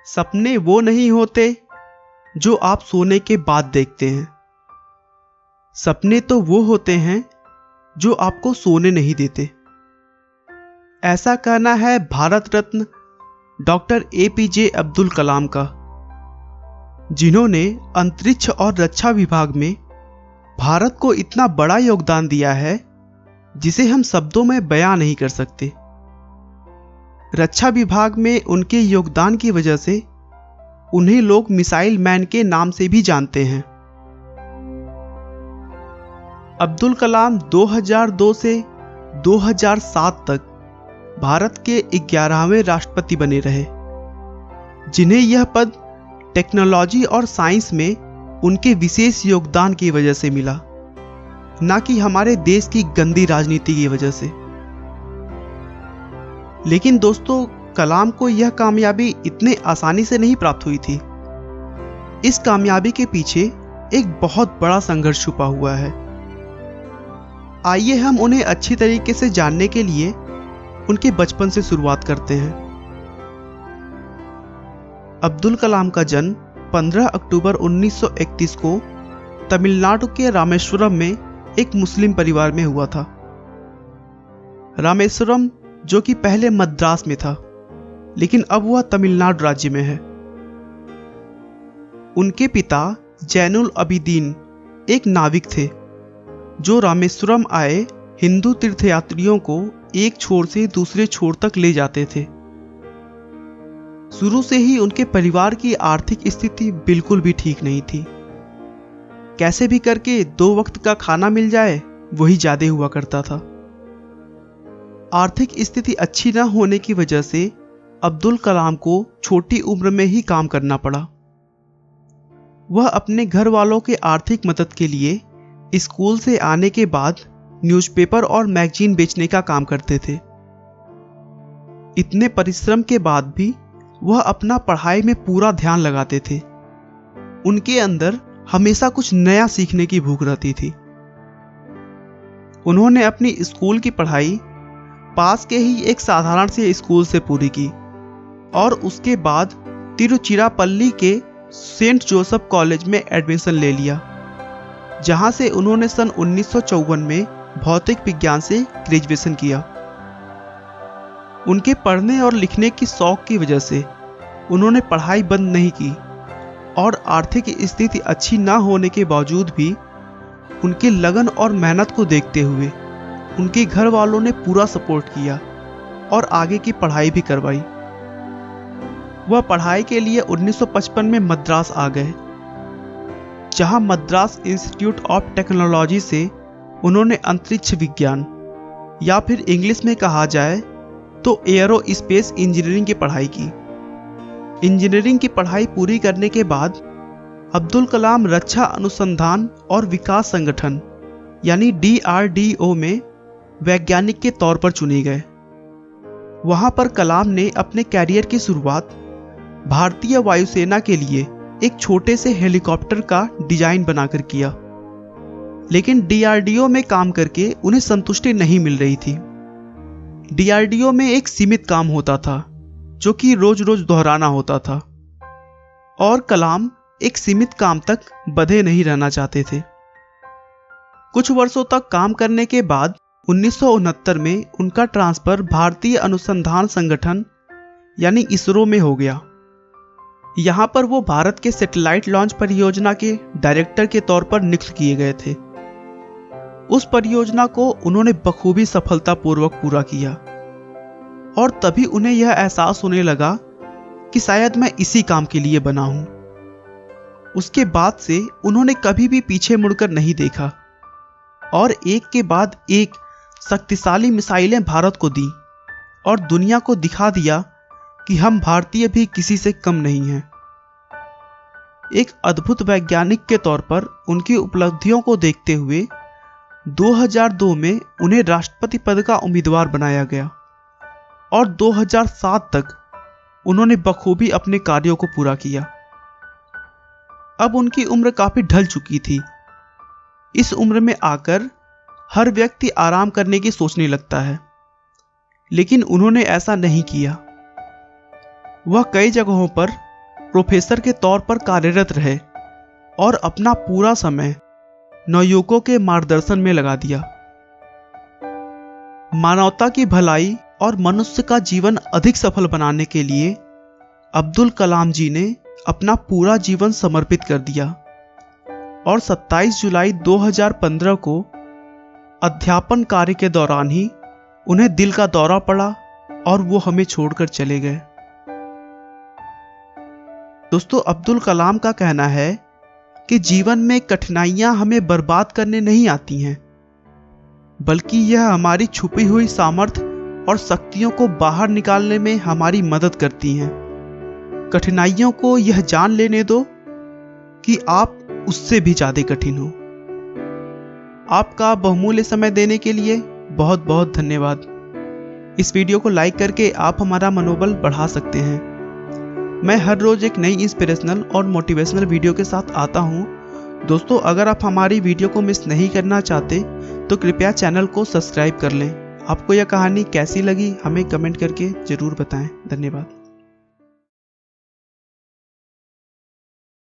सपने वो नहीं होते जो आप सोने के बाद देखते हैं। सपने तो वो होते हैं जो आपको सोने नहीं देते। ऐसा कहना है भारत रत्न डॉक्टर APJ अब्दुल कलाम का, जिन्होंने अंतरिक्ष और रक्षा विभाग में भारत को इतना बड़ा योगदान दिया है जिसे हम शब्दों में बयां नहीं कर सकते। रक्षा विभाग में उनके योगदान की वजह से उन्हें लोग मिसाइल मैन के नाम से भी जानते हैं। अब्दुल कलाम 2002 से 2007 तक भारत के 11वें राष्ट्रपति बने रहे, जिन्हें यह पद टेक्नोलॉजी और साइंस में उनके विशेष योगदान की वजह से मिला, न कि हमारे देश की गंदी राजनीति की वजह से। लेकिन दोस्तों, कलाम को यह कामयाबी इतने आसानी से नहीं प्राप्त हुई थी। इस कामयाबी के पीछे एक बहुत बड़ा संघर्ष छुपा हुआ है। आइए हम उन्हें अच्छी तरीके से जानने के लिए उनके बचपन से शुरुआत करते हैं। अब्दुल कलाम का जन्म 15 अक्टूबर 1931 को तमिलनाडु के रामेश्वरम में एक मुस्लिम परिवार में हुआ था। रामेश्वरम जो कि पहले मद्रास में था, लेकिन अब वह तमिलनाडु राज्य में है। उनके पिता जैनुल अबिदीन एक नाविक थे जो रामेश्वरम आए हिंदू तीर्थयात्रियों को एक छोर से दूसरे छोर तक ले जाते थे। शुरू से ही उनके परिवार की आर्थिक स्थिति बिल्कुल भी ठीक नहीं थी। कैसे भी करके 2 वक्त का खाना मिल जाए वही ज्यादा हुआ करता था। आर्थिक स्थिति अच्छी न होने की वजह से अब्दुल कलाम को छोटी उम्र में ही काम करना पड़ा। वह अपने घर वालों के आर्थिक मदद के लिए स्कूल से आने के बाद न्यूज़पेपर और मैगजीन बेचने का काम करते थे। इतने परिश्रम के बाद भी वह अपना पढ़ाई में पूरा ध्यान लगाते थे। उनके अंदर हमेशा कुछ नया सीखने की भूख रहती थी। उन्होंने अपनी स्कूल की पढ़ाई पास के ही एक साधारण से स्कूल से पूरी की और उसके बाद तिरुचिरापल्ली के सेंट जोसेफ कॉलेज में एडमिशन ले लिया, जहां से उन्होंने सन 1954 में भौतिक विज्ञान से ग्रेजुएशन किया। उनके पढ़ने और लिखने की शौक की वजह से उन्होंने पढ़ाई बंद नहीं की और आर्थिक स्थिति अच्छी ना होने के बावजूद भी उनकी लगन और मेहनत को देखते हुए उनके घर वालों ने पूरा सपोर्ट किया और आगे की पढ़ाई भी करवाई। वह पढ़ाई के लिए 1955 में मद्रास आ गए, जहां मद्रास इंस्टीट्यूट ऑफ टेक्नोलॉजी से उन्होंने अंतरिक्ष विज्ञान या फिर इंग्लिश में कहा जाए तो एयरोस्पेस इंजीनियरिंग की पढ़ाई की। इंजीनियरिंग की पढ़ाई पूरी करने के बाद अब्दुल कलाम रक्षा अनुसंधान और विकास संगठन यानी DRDO में वैज्ञानिक के तौर पर चुने गए। वहां पर कलाम ने अपने कैरियर की शुरुआत भारतीय वायुसेना के लिए एक छोटे से हेलीकॉप्टर का डिजाइन बनाकर किया, लेकिन DRDO में काम करके उन्हें संतुष्टि नहीं मिल रही थी। DRDO में एक सीमित काम होता था जो कि रोज रोज दोहराना होता था और कलाम एक सीमित काम तक बंधे नहीं रहना चाहते थे। कुछ वर्षों तक काम करने के बाद 1969 में उनका ट्रांसफर भारतीय अनुसंधान संगठन यानी इसरो में हो गया। यहां पर वो भारत के सैटेलाइट लॉन्च परियोजना के डायरेक्टर के तौर पर नियुक्त किए गए थे। उस परियोजना को उन्होंने बखूबी सफलतापूर्वक पूरा किया और तभी उन्हें यह एहसास होने लगा कि शायद मैं इसी काम के लिए बना हूं। उसके बाद से उन्होंने कभी भी पीछे मुड़कर नहीं देखा और एक के बाद एक शक्तिशाली मिसाइलें भारत को दी और दुनिया को दिखा दिया कि हम भारतीय भी किसी से कम नहीं हैं। एक अद्भुत वैज्ञानिक के तौर पर उनकी उपलब्धियों को देखते हुए 2002 में उन्हें राष्ट्रपति पद का उम्मीदवार बनाया गया और 2007 तक उन्होंने बखूबी अपने कार्यों को पूरा किया। अब उनकी उम्र काफी ढल चुकी थी। इस उम्र में आकर हर व्यक्ति आराम करने की सोचने लगता है, लेकिन उन्होंने ऐसा नहीं किया। वह कई जगहों पर प्रोफेसर के तौर पर कार्यरत रहे और अपना पूरा समय नवयुवकों के मार्गदर्शन में लगा दिया। मानवता की भलाई और मनुष्य का जीवन अधिक सफल बनाने के लिए अब्दुल कलाम जी ने अपना पूरा जीवन समर्पित कर दिया और 27 जुलाई 2015 को अध्यापन कार्य के दौरान ही उन्हें दिल का दौरा पड़ा और वो हमें छोड़कर चले गए। दोस्तों, अब्दुल कलाम का कहना है कि जीवन में कठिनाइयां हमें बर्बाद करने नहीं आती हैं, बल्कि यह हमारी छुपी हुई सामर्थ्य और शक्तियों को बाहर निकालने में हमारी मदद करती हैं। कठिनाइयों को यह जान लेने दो कि आप उससे भी ज्यादा कठिन हो। आपका बहुमूल्य समय देने के लिए बहुत बहुत धन्यवाद। इस वीडियो को लाइक करके आप हमारा मनोबल बढ़ा सकते हैं। मैं हर रोज एक नई इंस्पिरेशनल और मोटिवेशनल वीडियो के साथ आता हूं। दोस्तों, अगर आप हमारी वीडियो को मिस नहीं करना चाहते तो कृपया चैनल को सब्सक्राइब कर लें। आपको यह कहानी कैसी लगी हमें कमेंट करके जरूर बताएं। धन्यवाद।